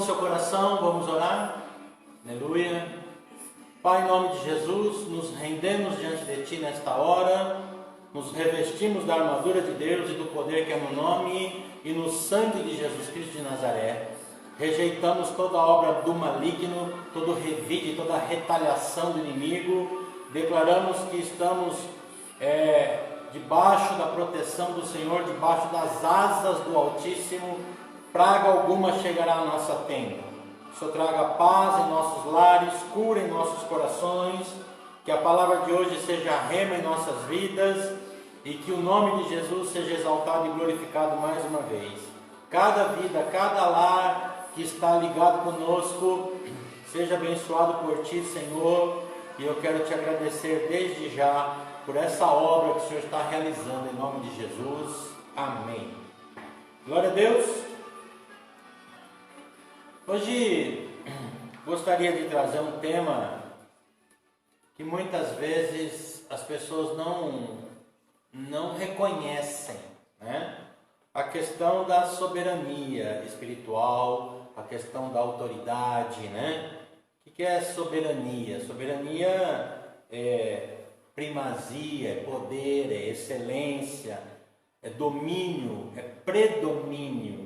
seu coração, vamos orar. Aleluia. Pai, em nome de Jesus, nos rendemos diante de Ti nesta hora, nos revestimos da armadura de Deus e do poder que é no nome e no sangue de Jesus Cristo de Nazaré. Rejeitamos toda obra do maligno, todo revide, toda retaliação do inimigo. Declaramos que estamos debaixo da proteção do Senhor, debaixo das asas do Altíssimo. Praga alguma chegará à nossa tenda. O Senhor traga paz em nossos lares, cura em nossos corações, que a palavra de hoje seja rema em nossas vidas e que o nome de Jesus seja exaltado e glorificado mais uma vez. Cada vida, cada lar que está ligado conosco, seja abençoado por Ti, Senhor, e eu quero Te agradecer desde já por essa obra que o Senhor está realizando em nome de Jesus. Amém. Glória a Deus. Hoje gostaria de trazer um tema que muitas vezes as pessoas não reconhecem, né? A questão da soberania espiritual, a questão da autoridade, né? O que é soberania? Soberania é primazia, é poder, é excelência, é domínio, é predomínio.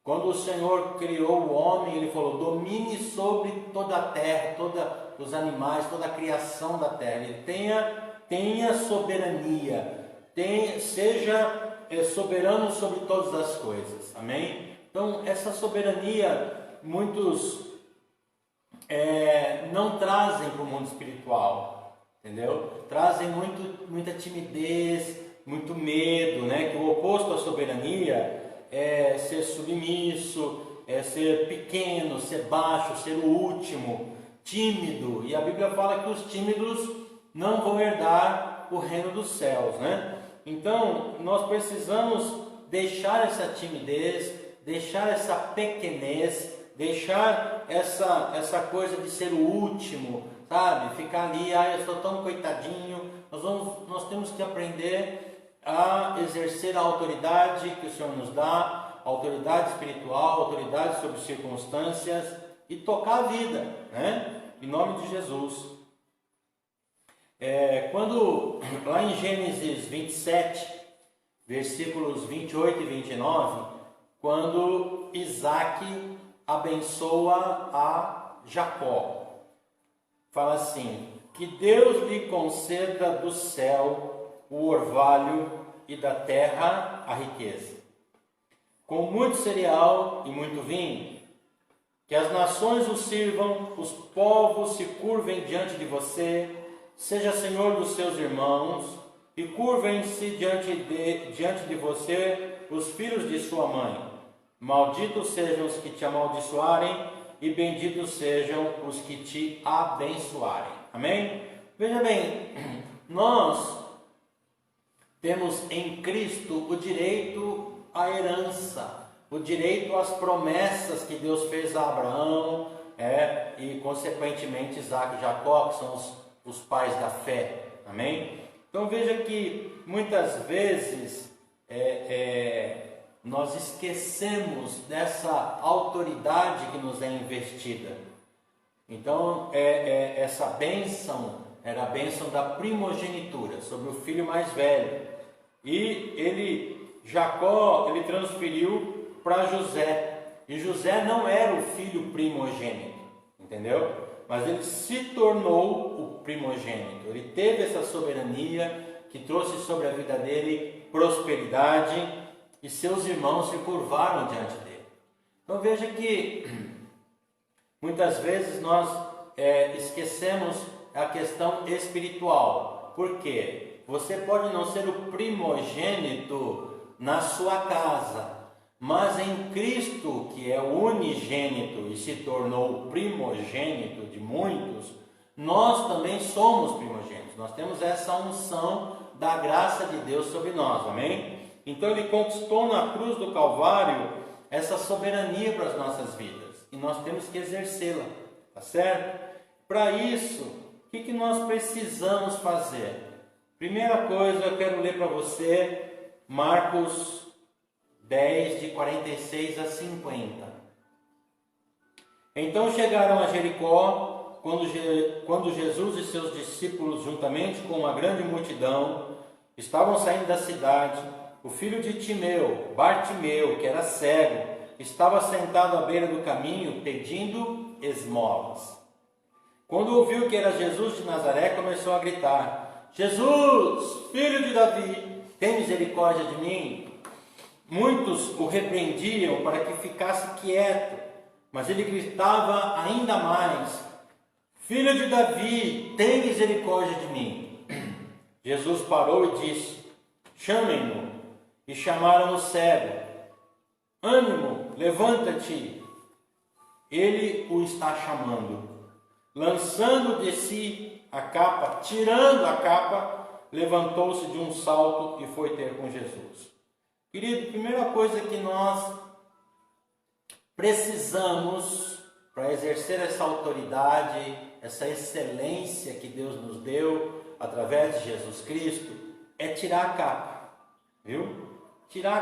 Quando o Senhor criou o homem, Ele falou: domine sobre toda a terra, todos os animais, toda a criação da terra. Ele tenha soberania, seja soberano sobre todas as coisas. Amém? Então, essa soberania, muitos não trazem para o mundo espiritual, entendeu? Trazem muita timidez, muito medo, né? Que o oposto à soberania é ser submisso, é ser pequeno, ser baixo, ser o último, tímido. E a Bíblia fala que os tímidos não vão herdar o reino dos céus, né? Então, nós precisamos deixar essa timidez, deixar essa pequenez, deixar essa coisa de ser o último, sabe? Ficar ali, eu sou tão coitadinho. Nós temos que aprender a exercer a autoridade que o Senhor nos dá, autoridade espiritual, autoridade sobre circunstâncias e tocar a vida, né? Em nome de Jesus. Quando lá em Gênesis 27, versículos 28 e 29, quando Isaac abençoa a Jacó, fala assim: que Deus lhe conceda do céu o orvalho e da terra a riqueza, com muito cereal e muito vinho, que as nações o sirvam, os povos se curvem diante de você, seja senhor dos seus irmãos, e curvem-se diante de você os filhos de sua mãe. Malditos sejam os que te amaldiçoarem, e benditos sejam os que te abençoarem. Amém? Veja bem, nós temos em Cristo o direito à herança, o direito às promessas que Deus fez a Abraão, e consequentemente Isaac e Jacó, que são os pais da fé. Amém? Então veja que muitas vezes nós esquecemos dessa autoridade que nos é investida. Então essa bênção era a bênção da primogenitura sobre o filho mais velho. E Jacó transferiu para José. E José não era o filho primogênito, entendeu? Mas ele se tornou o primogênito. Ele teve essa soberania que trouxe sobre a vida dele prosperidade, e seus irmãos se curvaram diante dele. Então veja que muitas vezes nós esquecemos a questão espiritual. Por quê? Você pode não ser o primogênito na sua casa, mas em Cristo, que é o unigênito e se tornou o primogênito de muitos, nós também somos primogênitos. Nós temos essa unção da graça de Deus sobre nós, amém? Então Ele conquistou na cruz do Calvário essa soberania para as nossas vidas, e nós temos que exercê-la, tá certo? Para isso, o que nós precisamos fazer? Primeira coisa, eu quero ler para você Marcos 10, de 46 a 50. Então chegaram a Jericó, quando Jesus e seus discípulos, juntamente com uma grande multidão, estavam saindo da cidade. O filho de Timeu, Bartimeu, que era cego, estava sentado à beira do caminho, pedindo esmolas. Quando ouviu que era Jesus de Nazaré, começou a gritar: Jesus, filho de Davi, tem misericórdia de mim. Muitos o repreendiam para que ficasse quieto, mas ele gritava ainda mais: Filho de Davi, tem misericórdia de mim. Jesus parou e disse: Chamem-no. E chamaram o cego. Ânimo, levanta-te. Ele o está chamando. Lançando de si a capa, tirando a capa, levantou-se de um salto e foi ter com Jesus. Querido, primeira coisa que nós precisamos para exercer essa autoridade, essa excelência que Deus nos deu através de Jesus Cristo, é tirar a capa, viu? Tirar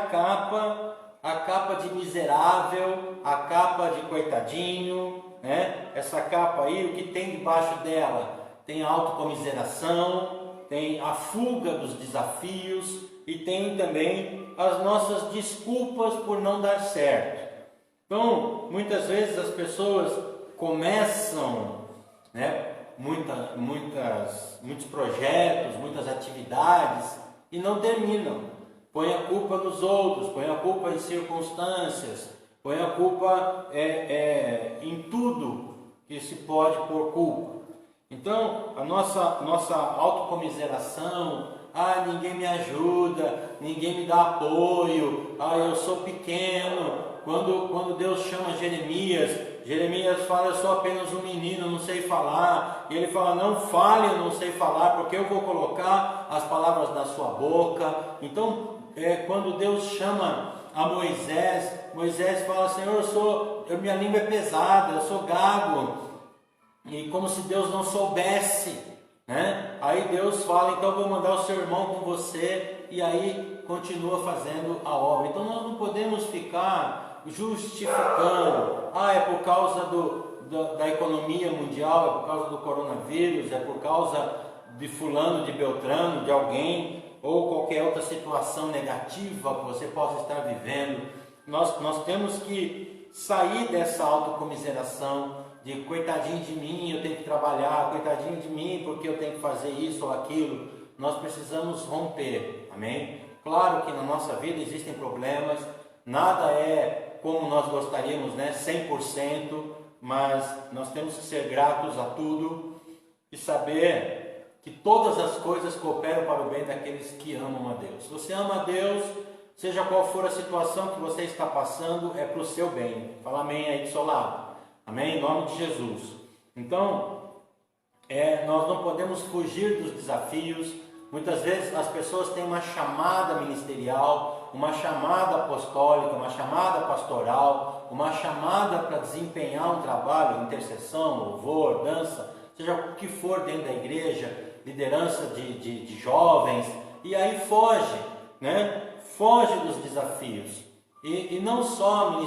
a capa de miserável, a capa de coitadinho, né? Essa capa aí, o que tem debaixo dela? Tem a autocomiseração, tem a fuga dos desafios e tem também as nossas desculpas por não dar certo. Então, muitas vezes as pessoas começam, né, muitos projetos, muitas atividades e não terminam. Põe a culpa nos outros, põe a culpa em circunstâncias, põe a culpa em tudo que se pode pôr culpa. Então, a nossa autocomiseração, ninguém me ajuda, ninguém me dá apoio, eu sou pequeno. Quando Deus chama Jeremias fala: eu sou apenas um menino, não sei falar. E ele fala: não fale, eu não sei falar, porque eu vou colocar as palavras na sua boca. Então, quando Deus chama a Moisés fala: Senhor, minha língua é pesada, eu sou gago. E como se Deus não soubesse, né? Aí Deus fala: então eu vou mandar o seu irmão com você, e aí continua fazendo a obra. Então nós não podemos ficar justificando: é por causa da economia mundial, é por causa do coronavírus, é por causa de fulano, de beltrano, de alguém, ou qualquer outra situação negativa que você possa estar vivendo. Nós temos que sair dessa autocomiseração de coitadinho de mim, eu tenho que trabalhar, coitadinho de mim porque eu tenho que fazer isso ou aquilo. Nós precisamos romper, amém? Claro que na nossa vida existem problemas, nada é como nós gostaríamos, né? 100%, mas nós temos que ser gratos a tudo e saber que todas as coisas cooperam para o bem daqueles que amam a Deus. Se você ama a Deus, seja qual for a situação que você está passando, é para o seu bem. Fala amém aí do seu lado. Amém? Em nome de Jesus. Então, nós não podemos fugir dos desafios. Muitas vezes as pessoas têm uma chamada ministerial, uma chamada apostólica, uma chamada pastoral, uma chamada para desempenhar um trabalho, intercessão, louvor, dança, seja o que for dentro da igreja, liderança de jovens, e aí foge, né? Foge dos desafios. E não só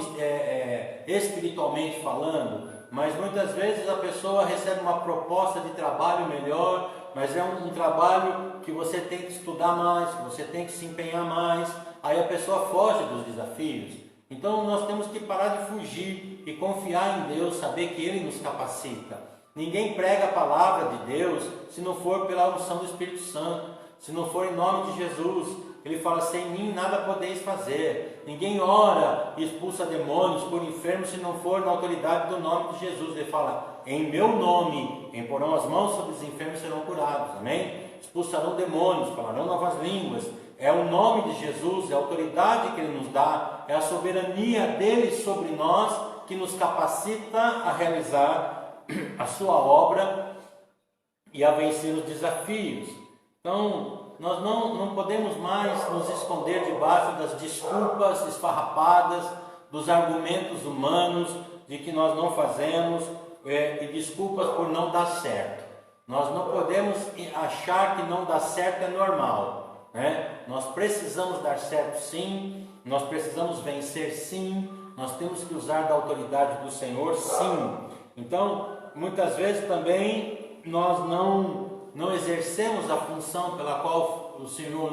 espiritualmente falando, mas muitas vezes a pessoa recebe uma proposta de trabalho melhor, mas é um trabalho que você tem que estudar mais, que você tem que se empenhar mais, aí a pessoa foge dos desafios. Então nós temos que parar de fugir e confiar em Deus, saber que Ele nos capacita. Ninguém prega a palavra de Deus se não for pela unção do Espírito Santo, se não for em nome de Jesus. Ele fala: sem mim nada podeis fazer. Ninguém ora e expulsa demônios por enfermos se não for na autoridade do nome de Jesus. Ele fala: em meu nome imporão as mãos sobre os enfermos e serão curados. Amém? Expulsarão demônios, falarão novas línguas. É o nome de Jesus, é a autoridade que Ele nos dá, é a soberania dEle sobre nós que nos capacita a realizar a sua obra e a vencer os desafios. Então, nós não podemos mais nos esconder debaixo das desculpas esfarrapadas, dos argumentos humanos de que nós não fazemos e desculpas por não dar certo. Nós não podemos achar que não dar certo é normal, né? Nós precisamos dar certo sim, nós precisamos vencer sim, nós temos que usar da autoridade do Senhor, sim. Então, muitas vezes também nós não exercemos a função pela qual o Senhor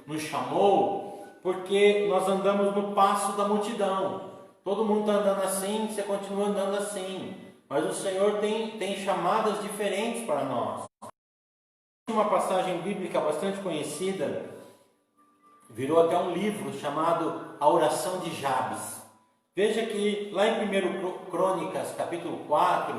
nos chamou, porque nós andamos no passo da multidão. Todo mundo está andando assim, você continua andando assim. Mas o Senhor tem chamadas diferentes para nós. Uma passagem bíblica bastante conhecida, virou até um livro chamado A Oração de Jabes. Veja que lá em 1 Crônicas, capítulo 4,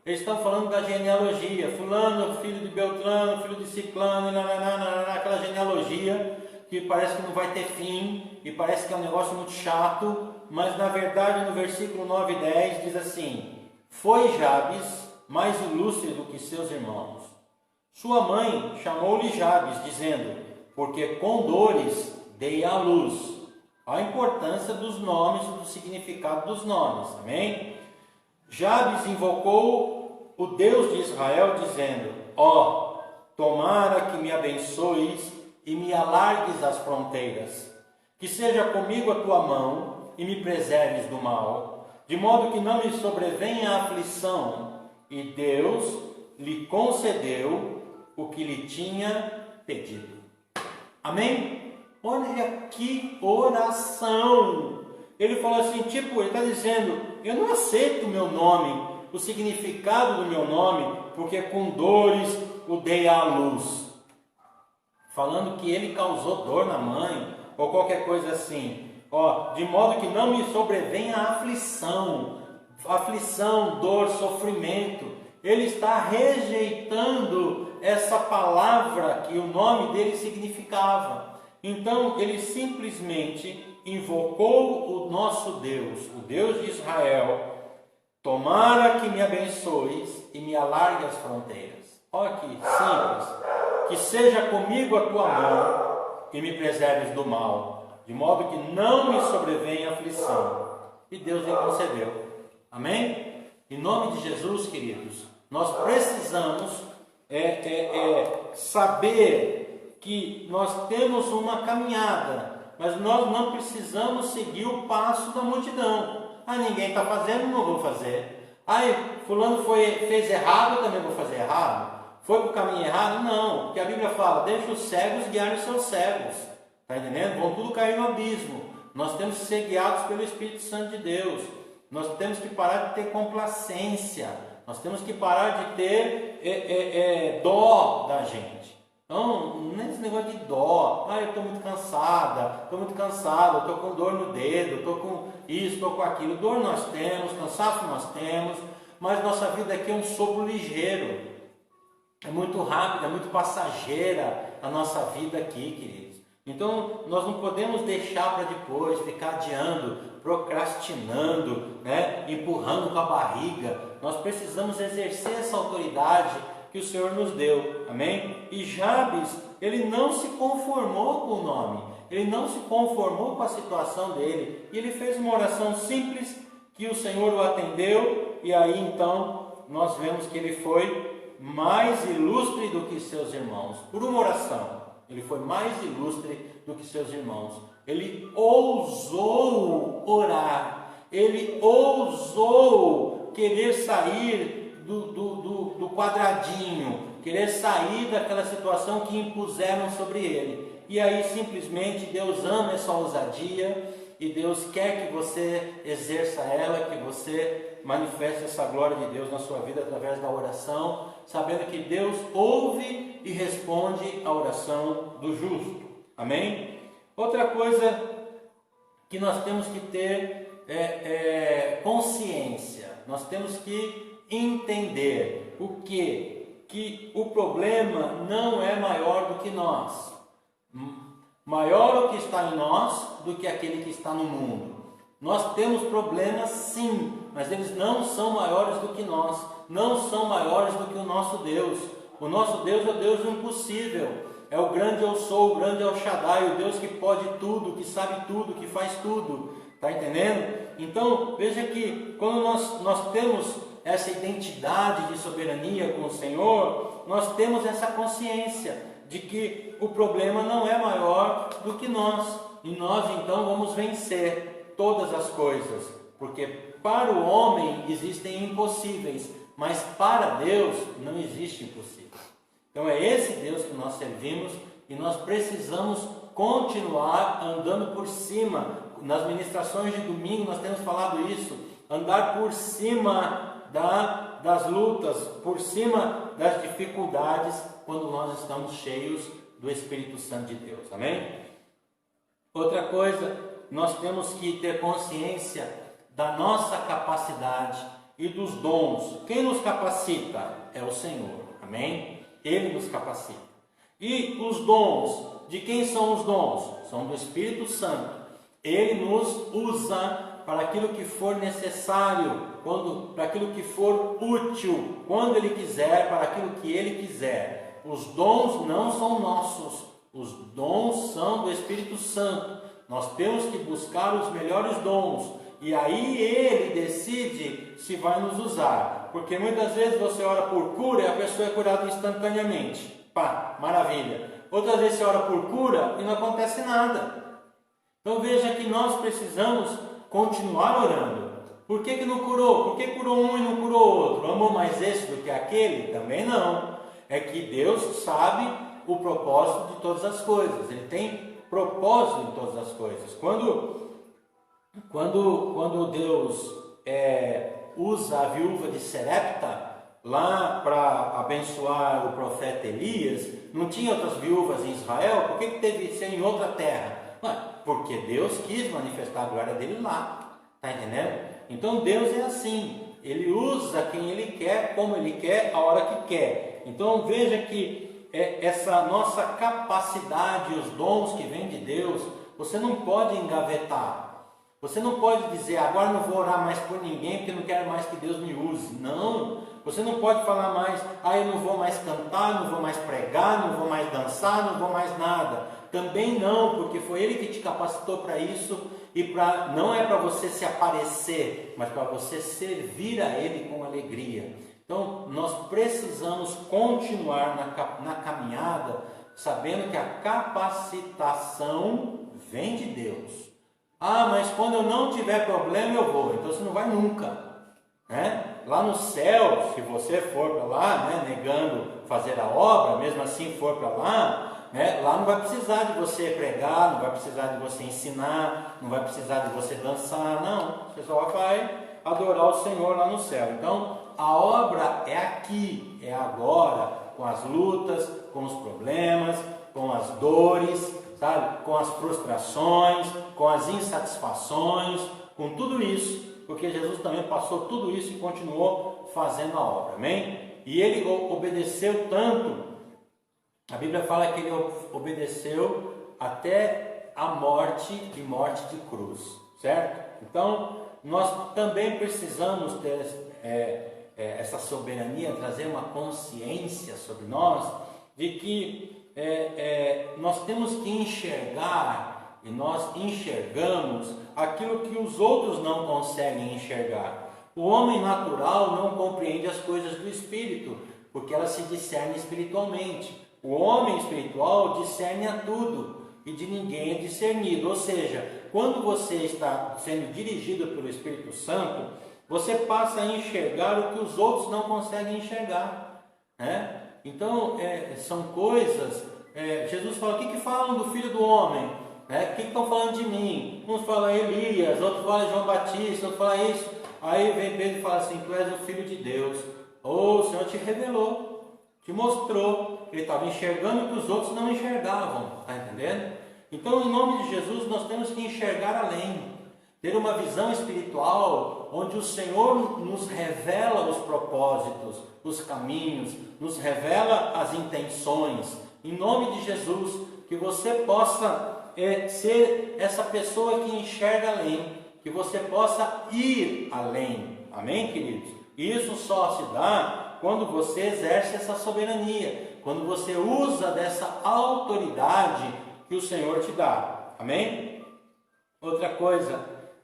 eles estão falando da genealogia. Fulano, filho de Beltrano, filho de Ciclano, aquela genealogia que parece que não vai ter fim e parece que é um negócio muito chato, mas na verdade no versículo 9 e 10 diz assim: foi Jabes mais ilustre do que seus irmãos. Sua mãe chamou-lhe Jabes, dizendo: porque com dores dei à luz. A importância dos nomes e do significado dos nomes, amém? Jabes invocou o Deus de Israel, dizendo: ó, tomara que me abençoes e me alargues as fronteiras, que seja comigo a tua mão e me preserves do mal, de modo que não me sobrevenha a aflição. E Deus lhe concedeu o que lhe tinha pedido. Amém? Olha que oração! Ele falou assim, ele está dizendo: eu não aceito o meu nome, o significado do meu nome, porque com dores o dei à luz. Falando que ele causou dor na mãe, ou qualquer coisa assim. Ó, de modo que não me sobrevenha a aflição, dor, sofrimento. Ele está rejeitando essa palavra que o nome dele significava. Então ele simplesmente invocou o nosso Deus, o Deus de Israel: tomara que me abençoes e me alargue as fronteiras. Olha que simples. Que seja comigo a tua mão e me preserves do mal, de modo que não me sobrevenha aflição. E Deus lhe concedeu. Amém? Em nome de Jesus, queridos, nós precisamos saber que nós temos uma caminhada, mas nós não precisamos seguir o passo da multidão. Ninguém está fazendo, não vou fazer. Fulano fez errado, eu também vou fazer errado. Foi para o caminho errado? Não, porque a Bíblia fala: deixa os cegos guiarem os seus cegos. Está entendendo? Vão tudo cair no abismo. Nós temos que ser guiados pelo Espírito Santo de Deus. Nós temos que parar de ter complacência. Nós temos que parar de ter dó da gente. Então, não é esse negócio de dó. Eu estou muito cansada, estou com dor no dedo, estou com isso, estou com aquilo. Dor nós temos, cansaço nós temos, mas nossa vida aqui é um sopro ligeiro. É muito rápida, é muito passageira a nossa vida aqui, queridos. Então, nós não podemos deixar para depois, ficar adiando, procrastinando, empurrando com a barriga. Nós precisamos exercer essa autoridade que o Senhor nos deu, amém? E Jabes, ele não se conformou com o nome, ele não se conformou com a situação dele, e ele fez uma oração simples que o Senhor o atendeu, e aí então nós vemos que ele foi mais ilustre do que seus irmãos. Por uma oração, ele foi mais ilustre do que seus irmãos. Ele ousou orar, ele ousou querer sair do quadradinho, querer sair daquela situação que impuseram sobre ele. E aí simplesmente Deus ama essa ousadia e Deus quer que você exerça ela, que você manifeste essa glória de Deus na sua vida através da oração, sabendo que Deus ouve e responde a oração do justo. Amém? Outra coisa que nós temos que ter consciência. Nós temos que entender que o problema não é maior do que nós. Maior o que está em nós do que aquele que está no mundo. Nós temos problemas sim, mas eles não são maiores do que nós, não são maiores do que o nosso Deus. O nosso Deus é o Deus do impossível, é o grande eu sou, o grande El Shaddai, o Deus que pode tudo, que sabe tudo, que faz tudo. Está entendendo? Então, veja que quando nós temos essa identidade de soberania com o Senhor, nós temos essa consciência de que o problema não é maior do que nós. E nós então vamos vencer todas as coisas porque para o homem existem impossíveis, mas para Deus não existe impossível. Então é esse Deus que nós servimos e nós precisamos continuar andando por cima. Nas ministrações de domingo nós temos falado isso, andar por cima das lutas, por cima das dificuldades, quando nós estamos cheios do Espírito Santo de Deus, amém? Outra coisa, nós temos que ter consciência da nossa capacidade e dos dons. Quem nos capacita é o Senhor, amém? Ele nos capacita. E os dons, de quem são os dons? São do Espírito Santo. Ele nos usa para aquilo que for necessário, para aquilo que for útil, quando Ele quiser, para aquilo que Ele quiser. Os dons não são nossos, os dons são do Espírito Santo. Nós temos que buscar os melhores dons, e aí Ele decide se vai nos usar, porque muitas vezes você ora por cura e a pessoa é curada instantaneamente. Pá, maravilha. Outras vezes você ora por cura e não acontece nada. Então veja que nós precisamos continuar orando. Por que não curou? Por que curou um e não curou outro? Amou mais esse do que aquele? Também não. É que Deus sabe o propósito de todas as coisas. Ele tem propósito em todas as coisas. Quando Deus usa a viúva de Serepta lá para abençoar o profeta Elias, não tinha outras viúvas em Israel? Por que teve que ser em outra terra? Porque Deus quis manifestar a glória dele lá, está entendendo? Então Deus é assim, Ele usa quem Ele quer, como Ele quer, a hora que quer. Então veja que essa nossa capacidade, os dons que vêm de Deus, você não pode engavetar. Você não pode dizer, agora não vou orar mais por ninguém, porque não quero mais que Deus me use. Não, você não pode falar mais, eu não vou mais cantar, não vou mais pregar, não vou mais dançar, não vou mais nada. Também não, porque foi Ele que te capacitou para isso, e não é para você se aparecer, mas para você servir a Ele com alegria. Então, nós precisamos continuar na caminhada, sabendo que a capacitação vem de Deus. Mas quando eu não tiver problema eu vou. Então você não vai nunca, né? Lá no céu, se você for para lá, né, negando fazer a obra, mesmo assim for para lá, né, lá não vai precisar de você pregar, não vai precisar de você ensinar, não vai precisar de você dançar, não. Você só vai adorar o Senhor lá no céu. Então a obra é aqui, é agora, com as lutas, com os problemas, com as dores, sabe? Com as frustrações, com as insatisfações, com tudo isso, porque Jesus também passou tudo isso e continuou fazendo a obra, amém? E Ele obedeceu tanto, a Bíblia fala que Ele obedeceu até a morte e morte de cruz, certo? Então, nós também precisamos ter essa soberania, trazer uma consciência sobre nós, de que nós temos que enxergar, e nós enxergamos aquilo que os outros não conseguem enxergar. O homem natural não compreende as coisas do Espírito, porque elas se discernem espiritualmente. O homem espiritual discerne a tudo, e de ninguém é discernido. Ou seja, quando você está sendo dirigido pelo Espírito Santo, você passa a enxergar o que os outros não conseguem enxergar, né? Então, são coisas... Jesus fala, o que falam do Filho do Homem? O que estão falando de mim? Uns falam Elias, outros falam João Batista, outros falam isso. Aí vem Pedro e fala assim, tu és o Filho de Deus. O Senhor te revelou, te mostrou. Ele estava enxergando o que os outros não enxergavam, está entendendo? Então, em nome de Jesus, nós temos que enxergar além. Ter uma visão espiritual, onde o Senhor nos revela os propósitos, os caminhos, nos revela as intenções. Em nome de Jesus, que você possa ser essa pessoa que enxerga além, que você possa ir além. Amém, queridos? Isso só se dá quando você exerce essa soberania, quando você usa dessa autoridade que o Senhor te dá. Amém? Outra coisa,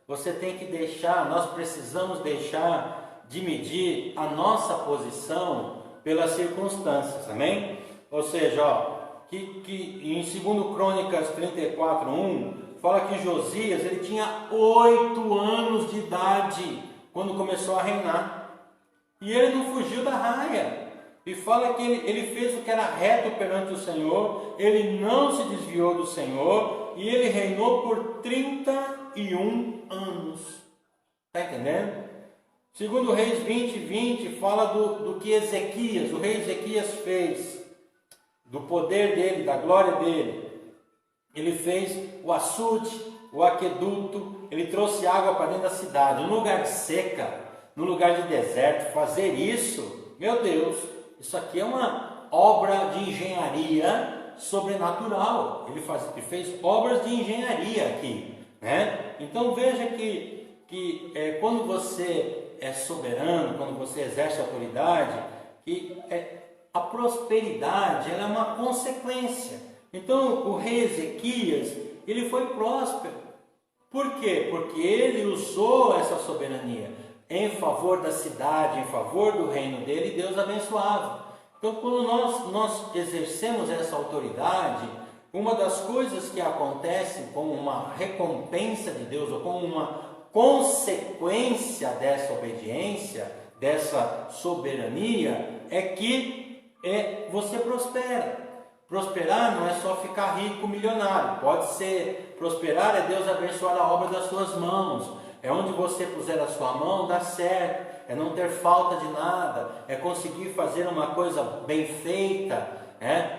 você tem que deixar, nós precisamos deixar de medir a nossa posição pelas circunstâncias. Amém? Ou seja, que em 2 Crônicas 34:1 fala que Josias, ele tinha 8 anos de idade quando começou a reinar. E ele não fugiu da raia. E fala que ele fez o que era reto perante o Senhor, ele não se desviou do Senhor, e ele reinou por 31 anos. Está entendendo? Segundo Reis 20, fala do que Ezequias, o rei Ezequias fez, do poder dele, da glória dele. Ele fez o açude, o aqueduto, ele trouxe água para dentro da cidade, no lugar de seca, no lugar de deserto. Fazer isso, meu Deus, isso aqui é uma obra de engenharia sobrenatural. Ele fez obras de engenharia aqui, né? Então veja que quando você é soberano, quando você exerce autoridade, a prosperidade ela é uma consequência. Então o rei Ezequias, ele foi próspero. Por quê? Porque ele usou essa soberania em favor da cidade, em favor do reino dele, e Deus abençoava. Então, quando nós exercemos essa autoridade, uma das coisas que acontece como uma recompensa de Deus, ou como uma consequência dessa obediência, dessa soberania, é que você prospera. Prosperar não é só ficar rico, milionário. Pode ser, prosperar é Deus abençoar a obra das suas mãos. É onde você puser a sua mão, dá certo. É não ter falta de nada. É conseguir fazer uma coisa bem feita.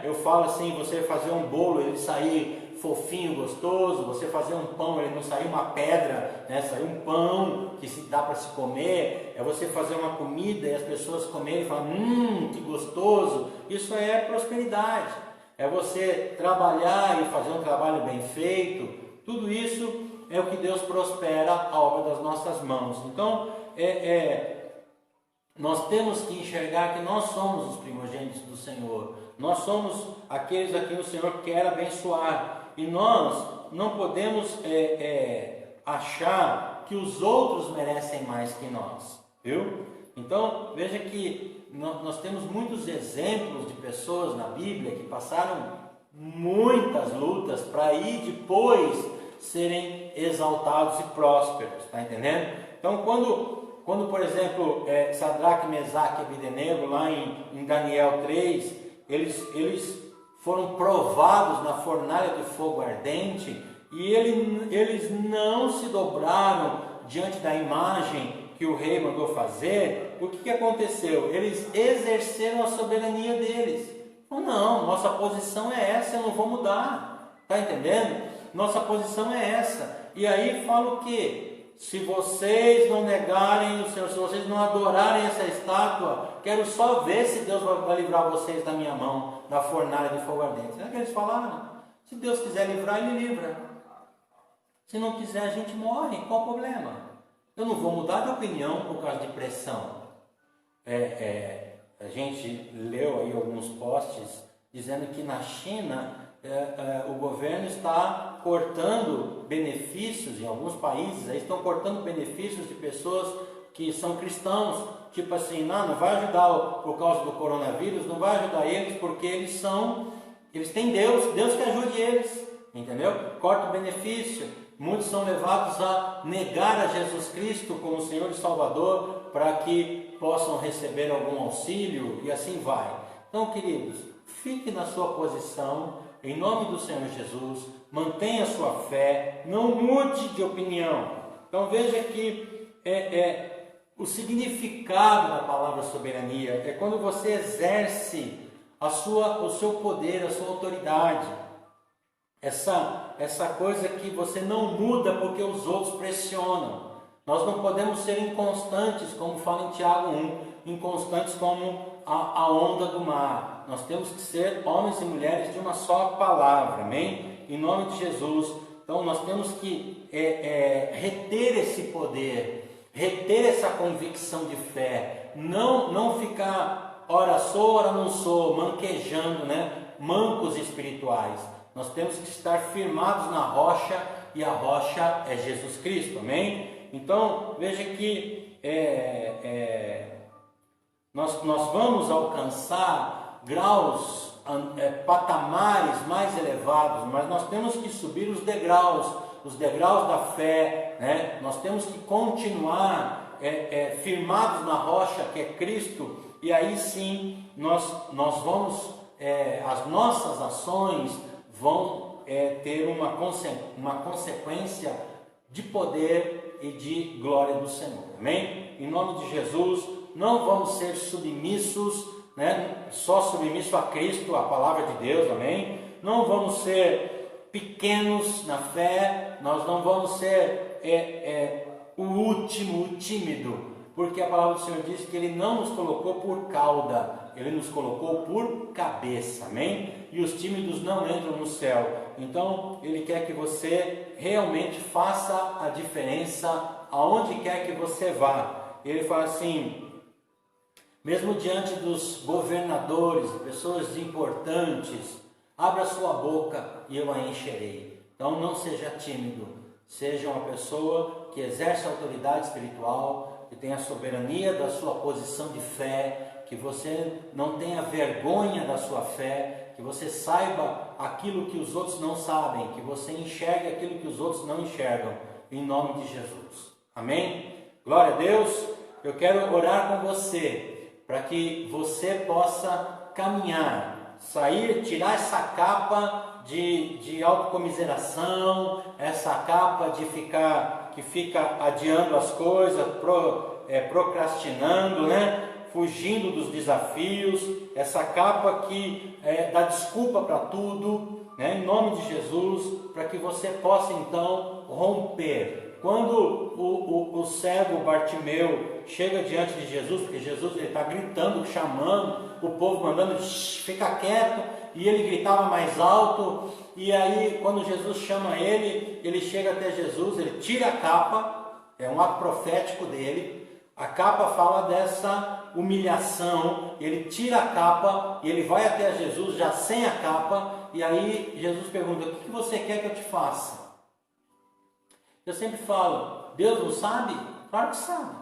Eu falo assim, você fazer um bolo, ele sair fofinho, gostoso. Você fazer um pão, ele não sair uma pedra, sair um pão que se dá para se comer. É você fazer uma comida e as pessoas comerem e falar, que gostoso. Isso é prosperidade. É você trabalhar e fazer um trabalho bem feito. Tudo isso é o que Deus prospera a obra das nossas mãos. Então, nós temos que enxergar que nós somos os primogênitos do Senhor. Nós somos aqueles a quem o Senhor quer abençoar. E nós não podemos achar que os outros merecem mais que nós. Viu? Então, veja que nós temos muitos exemplos de pessoas na Bíblia que passaram muitas lutas para aí depois serem exaltados e prósperos, está entendendo? Então, quando por exemplo, Sadraque, Mesaque e Abdenego, lá em Daniel 3, eles foram provados na fornalha de fogo ardente, e eles não se dobraram diante da imagem que o rei mandou fazer. O que aconteceu? Eles exerceram a soberania deles. Não, nossa posição é essa, eu não vou mudar, está entendendo? Nossa posição é essa. E aí fala o quê? Se vocês não negarem o Senhor, se vocês não adorarem essa estátua, quero só ver se Deus vai livrar vocês da minha mão, da fornalha de fogo ardente. Não é que eles falaram? Se Deus quiser livrar, Ele livra. Se não quiser, a gente morre. Qual o problema? Eu não vou mudar de opinião por causa de pressão. A gente leu aí alguns posts dizendo que na China o governo está cortando benefícios, em alguns países aí estão cortando benefícios de pessoas que são cristãos, tipo assim, não vai ajudar por causa do coronavírus, não vai ajudar eles porque eles têm Deus que ajude eles, entendeu? Corta o benefício. Muitos são levados a negar a Jesus Cristo como Senhor e Salvador para que possam receber algum auxílio, e assim vai. Então, queridos, fique na sua posição, em nome do Senhor Jesus, mantenha a sua fé, não mude de opinião. Então veja que o significado da palavra soberania é quando você exerce o seu poder, a sua autoridade. Essa coisa que você não muda porque os outros pressionam. Nós não podemos ser inconstantes, como fala em Tiago 1, inconstantes como a onda do mar. Nós temos que ser homens e mulheres de uma só palavra, amém? Em nome de Jesus. Então nós temos que reter esse poder, reter essa convicção de fé, não ficar ora sou, ora não sou, manquejando, mancos espirituais. Nós temos que estar firmados na rocha, e a rocha é Jesus Cristo, amém? Então veja que nós vamos alcançar graus patamares mais elevados, mas nós temos que subir os degraus da fé, né? Nós temos que continuar firmados na rocha que é Cristo, e aí sim nós vamos, as nossas ações vão ter uma consequência de poder e de glória do Senhor, amém? Em nome de Jesus, não vamos ser submissos, né? Só submisso a Cristo, a palavra de Deus, amém? Não vamos ser pequenos na fé, nós não vamos ser o último, o tímido, porque a palavra do Senhor diz que Ele não nos colocou por cauda, Ele nos colocou por cabeça, amém? E os tímidos não entram no céu. Então Ele quer que você realmente faça a diferença aonde quer que você vá. Ele fala assim: mesmo diante dos governadores, pessoas importantes, abra sua boca e eu a encherei. Então não seja tímido, seja uma pessoa que exerce autoridade espiritual, que tenha soberania da sua posição de fé, que você não tenha vergonha da sua fé, que você saiba aquilo que os outros não sabem, que você enxergue aquilo que os outros não enxergam, em nome de Jesus. Amém? Glória a Deus. Eu quero orar com você, para que você possa caminhar, sair, tirar essa capa de autocomiseração, essa capa que fica adiando as coisas, procrastinando, né? Fugindo dos desafios, essa capa que dá desculpa para tudo, né? Em nome de Jesus, para que você possa então romper. Quando o cego Bartimeu chega diante de Jesus, porque Jesus está gritando, chamando, o povo mandando, fica quieto, e ele gritava mais alto, e aí quando Jesus chama ele chega até Jesus, ele tira a capa, é um ato profético dele, a capa fala dessa humilhação, ele tira a capa, e ele vai até Jesus já sem a capa, e aí Jesus pergunta: o que você quer que eu te faça? Eu sempre falo, Deus não sabe? Claro que sabe,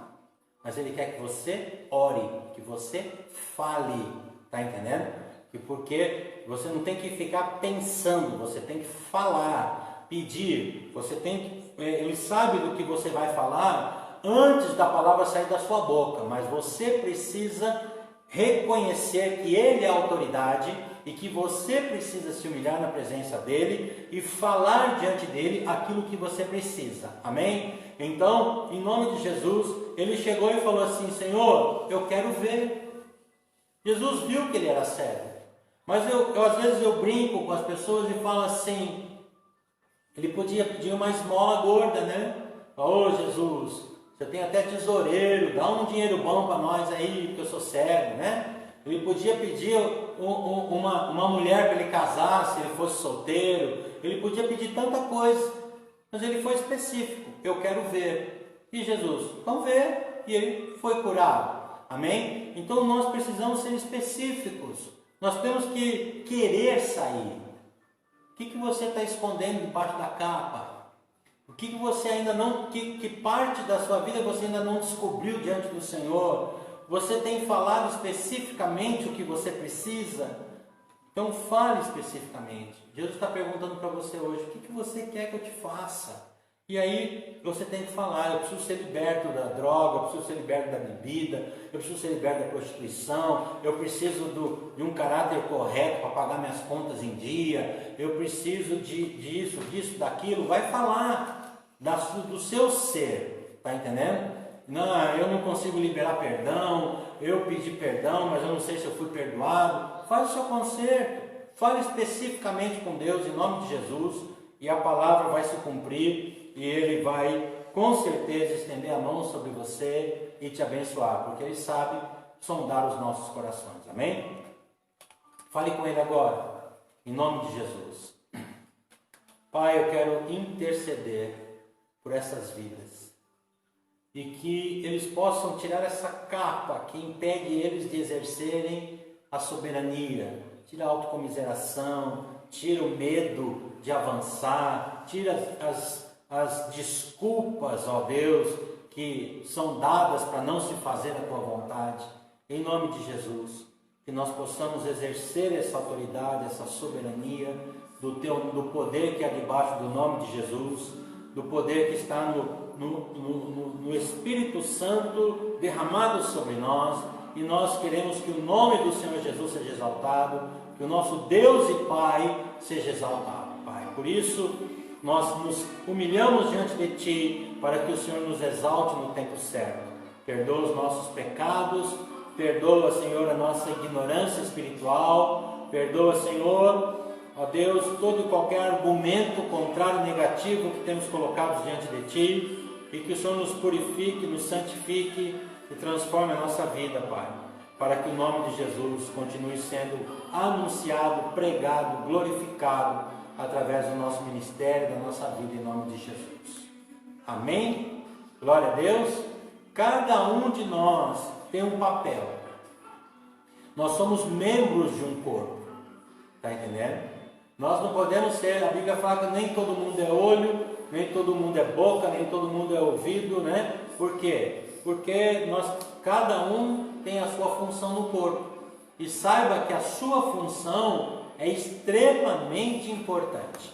mas Ele quer que você ore, que você fale, tá entendendo? Porque você não tem que ficar pensando, você tem que falar, pedir, Ele sabe do que você vai falar antes da palavra sair da sua boca, mas você precisa reconhecer que Ele é a autoridade e que você precisa se humilhar na presença dEle e falar diante dEle aquilo que você precisa, amém? Então, em nome de Jesus, ele chegou e falou assim: Senhor, eu quero ver. Jesus viu que ele era cego, mas às vezes eu brinco com as pessoas e falo assim, ele podia pedir uma esmola gorda, né? Ô Jesus, você tem até tesoureiro, dá um dinheiro bom para nós aí, porque eu sou cego, né? Ele podia pedir uma mulher para ele casar, se ele fosse solteiro. Ele podia pedir tanta coisa, mas ele foi específico: eu quero ver. E Jesus, vamos ver. E ele foi curado. Amém? Então nós precisamos ser específicos. Nós temos que querer sair. O que você está escondendo debaixo da capa? O que você ainda não... Que parte da sua vida você ainda não descobriu diante do Senhor? Você tem falado especificamente o que você precisa? Então fale especificamente. Jesus está perguntando para você hoje: o que você quer que eu te faça? E aí você tem que falar: eu preciso ser liberto da droga, eu preciso ser liberto da bebida, eu preciso ser liberto da prostituição, eu preciso de um caráter correto para pagar minhas contas em dia, eu preciso disso, daquilo. Vai falar do seu ser, tá entendendo? Não, eu não consigo liberar perdão, eu pedi perdão, mas eu não sei se eu fui perdoado. Faz o seu conserto, fale especificamente com Deus em nome de Jesus, e a palavra vai se cumprir, e Ele vai com certeza estender a mão sobre você e te abençoar, porque Ele sabe sondar os nossos corações, amém? Fale com Ele agora, em nome de Jesus. Pai, eu quero interceder por essas vidas, e que eles possam tirar essa capa que impede eles de exercerem a soberania, tira a autocomiseração, tira o medo de avançar, tira as desculpas, ó Deus, que são dadas para não se fazer a tua vontade. Em nome de Jesus, que nós possamos exercer essa autoridade, essa soberania, do poder que há debaixo do nome de Jesus, do poder que está no Espírito Santo derramado sobre nós, e nós queremos que o nome do Senhor Jesus seja exaltado, que o nosso Deus e Pai seja exaltado, Pai. Por isso, nós nos humilhamos diante de Ti, para que o Senhor nos exalte no tempo certo. Perdoa os nossos pecados, perdoa, Senhor, a nossa ignorância espiritual, perdoa, Senhor, ó Deus, todo e qualquer argumento contrário, negativo que temos colocado diante de Ti, e que o Senhor nos purifique, nos santifique e transforme a nossa vida, Pai, para que o nome de Jesus continue sendo anunciado, pregado, glorificado, através do nosso ministério, da nossa vida, em nome de Jesus. Amém? Glória a Deus. Cada um de nós tem um papel. Nós somos membros de um corpo. Está entendendo? Nós não podemos ser, a Bíblia fala que nem todo mundo é olho, nem todo mundo é boca, nem todo mundo é ouvido, né? Por quê? Porque cada um tem a sua função no corpo. E saiba que a sua função é extremamente importante.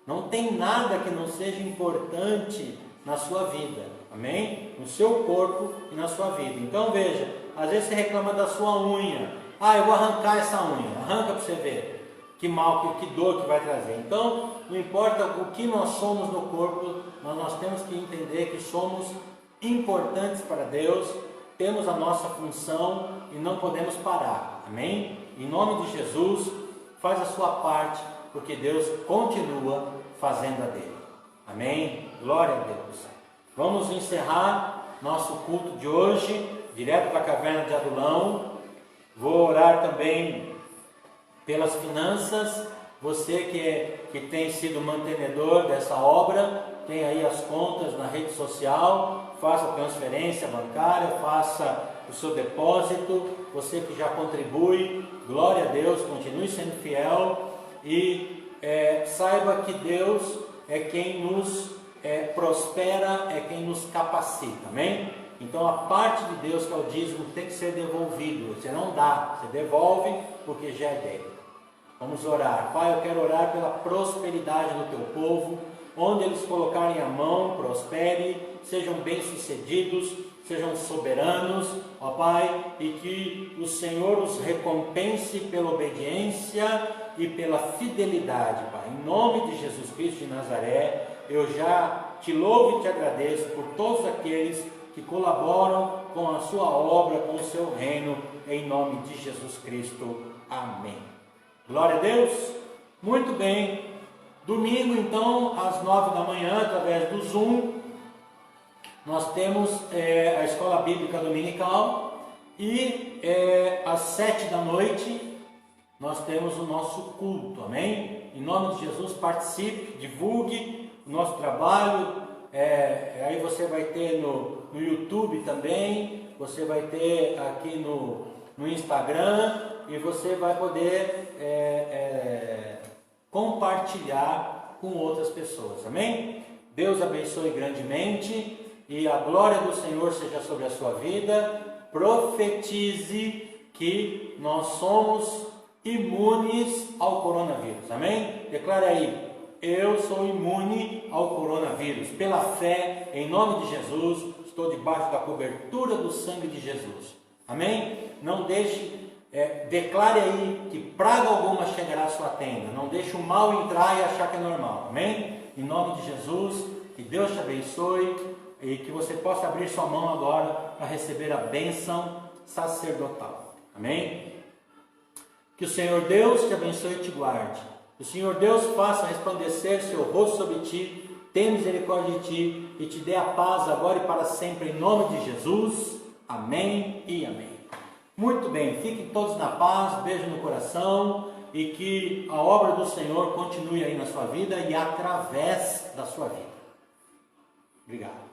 Não tem nada que não seja importante na sua vida. Amém? No seu corpo e na sua vida. Então veja, às vezes você reclama da sua unha. Eu vou arrancar essa unha. Arranca para você ver. Que mal, que dor que vai trazer. Então, não importa o que nós somos no corpo, nós temos que entender que somos importantes para Deus, temos a nossa função e não podemos parar. Amém? Em nome de Jesus, faz a sua parte, porque Deus continua fazendo a dele. Amém? Glória a Deus. Vamos encerrar nosso culto de hoje, direto para a caverna de Adulão. Vou orar também pelas finanças. Você que tem sido mantenedor dessa obra, tem aí as contas na rede social, faça a transferência bancária, faça o seu depósito. Você que já contribui, glória a Deus, continue sendo fiel e saiba que Deus é quem nos prospera, é quem nos capacita, amém? Então a parte de Deus, que é o dízimo, tem que ser devolvido. Você não dá, você devolve, porque já é dele. Vamos orar. Pai, eu quero orar pela prosperidade do teu povo. Onde eles colocarem a mão, prospere, sejam bem-sucedidos, sejam soberanos, ó Pai, e que o Senhor os recompense pela obediência e pela fidelidade, Pai. Em nome de Jesus Cristo de Nazaré, eu já te louvo e te agradeço por todos aqueles que colaboram com a sua obra, com o seu reino, em nome de Jesus Cristo. Amém. Glória a Deus. Muito bem. Domingo, então, às 9 da manhã, através do Zoom, nós temos a Escola Bíblica Dominical e às 7 da noite nós temos o nosso culto, amém? Em nome de Jesus, participe, divulgue o nosso trabalho. Aí você vai ter no YouTube também, você vai ter aqui no Instagram, e você vai poder compartilhar com outras pessoas, amém? Deus abençoe grandemente e a glória do Senhor seja sobre a sua vida. Profetize que nós somos imunes ao coronavírus, amém? Declare aí: eu sou imune ao coronavírus. Pela fé, em nome de Jesus, estou debaixo da cobertura do sangue de Jesus, amém? Não deixe, declare aí que praga alguma chegará à sua tenda. Não deixe o mal entrar e achar que é normal, amém? Em nome de Jesus, que Deus te abençoe e que você possa abrir sua mão agora para receber a bênção sacerdotal, amém? Que o Senhor Deus te abençoe e te guarde. Que o Senhor Deus faça resplandecer seu rosto sobre ti, tenha misericórdia de ti e te dê a paz agora e para sempre, em nome de Jesus. Amém e amém. Muito bem, fiquem todos na paz, beijo no coração e que a obra do Senhor continue aí na sua vida e através da sua vida. Obrigado.